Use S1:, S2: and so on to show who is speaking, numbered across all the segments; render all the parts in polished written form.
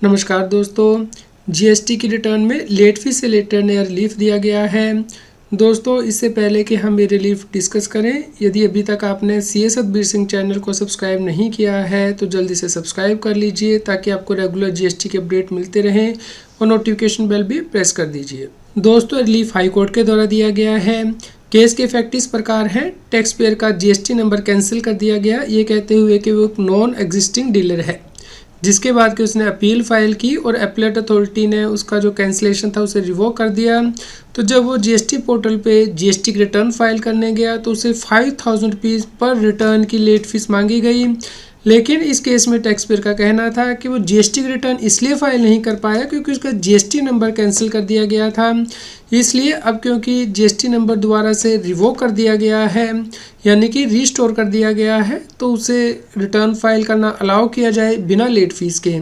S1: नमस्कार दोस्तों, जीएसटी की रिटर्न में लेट फीस से रिलेटेड नया रिलीफ दिया गया है। दोस्तों, इससे पहले कि हम ये रिलीफ डिस्कस करें, यदि अभी तक आपने सीए सतबीर सिंह चैनल को सब्सक्राइब नहीं किया है तो जल्दी से सब्सक्राइब कर लीजिए ताकि आपको रेगुलर जीएसटी के अपडेट मिलते रहें और नोटिफिकेशन बेल भी प्रेस कर दीजिए। दोस्तों, रिलीफ हाई कोर्ट के द्वारा दिया गया है। केस के फैक्ट इस प्रकार हैं। टैक्स पेयर का जीएसटी नंबर कैंसिल कर दिया गया, ये कहते हुए कि वो एक नॉन एग्जिस्टिंग डीलर है, जिसके बाद कि उसने अपील फाइल की और एपलेट अथॉरिटी ने उसका जो कैंसिलेशन था उसे रिवोक कर दिया। तो जब वो जीएसटी पोर्टल पे जीएसटी की रिटर्न फाइल करने गया तो उसे 5000 रुपीज़ पर रिटर्न की लेट फीस मांगी गई। लेकिन इस केस में टैक्स पेयर का कहना था कि वो जीएसटी की रिटर्न इसलिए फाइल नहीं कर पाया क्योंकि उसका जीएसटी नंबर कैंसिल कर दिया गया था। इसलिए अब क्योंकि जीएसटी नंबर दोबारा से रिवोक कर दिया गया है, यानी कि रीस्टोर कर दिया गया है, तो उसे रिटर्न फाइल करना अलाउ किया जाए बिना लेट फीस के,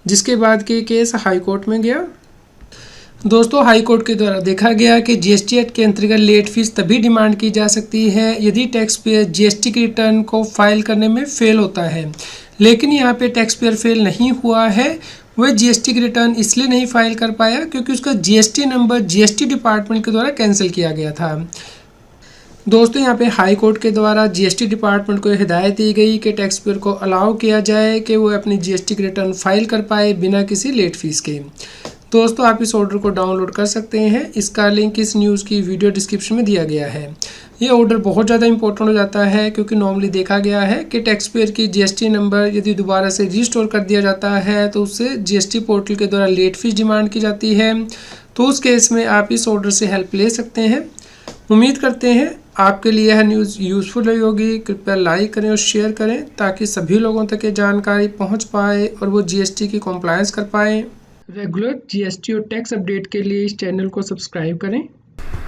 S1: जिसके बाद के केस हाई कोर्ट में गया। दोस्तों, हाई कोर्ट के द्वारा देखा गया कि जीएसटी एक्ट के अंतर्गत लेट फीस तभी डिमांड की जा सकती है यदि टैक्स पेयर जीएसटी की रिटर्न को फाइल करने में फेल होता है। लेकिन यहाँ पे टैक्स पेयर फेल नहीं हुआ है। वह जीएसटी की रिटर्न इसलिए नहीं फाइल कर पाया क्योंकि उसका जीएसटी नंबर जीएसटी डिपार्टमेंट के द्वारा कैंसिल किया गया था। दोस्तों, यहाँ पे हाई कोर्ट के द्वारा जीएसटी डिपार्टमेंट को हिदायत दी गई कि टैक्स पेयर को अलाउ किया जाए कि वो अपनी जीएसटी की रिटर्न फाइल कर पाए बिना किसी लेट फीस के। दोस्तों, आप इस ऑर्डर को डाउनलोड कर सकते हैं। इसका लिंक इस न्यूज़ की वीडियो डिस्क्रिप्शन में दिया गया है। ये ऑर्डर बहुत ज़्यादा इंपॉर्टेंट हो जाता है क्योंकि नॉर्मली देखा गया है कि टैक्स पेयर की जीएसटी नंबर यदि दोबारा से रीस्टोर कर दिया जाता है तो उससे जीएसटी पोर्टल के द्वारा लेट फीस डिमांड की जाती है। तो उस केस में आप इस ऑर्डर से हेल्प ले सकते हैं। उम्मीद करते हैं आपके लिए यह न्यूज़ यूज़फुल रही होगी। कृपया लाइक करें और शेयर करें ताकि सभी लोगों तक ये जानकारी पहुंच पाए और वो जीएसटी की कॉम्प्लायंस कर पाएँ। रेगुलर जीएसटी और टैक्स अपडेट के लिए इस चैनल को सब्सक्राइब करें।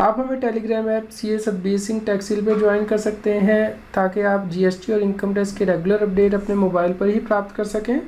S1: आप हमें Telegram app CA Satbir Singh tax hill पर ज्वाइन कर सकते हैं ताकि आप जीएसटी और इनकम टैक्स के रेगुलर अपडेट अपने मोबाइल पर ही प्राप्त कर सकें।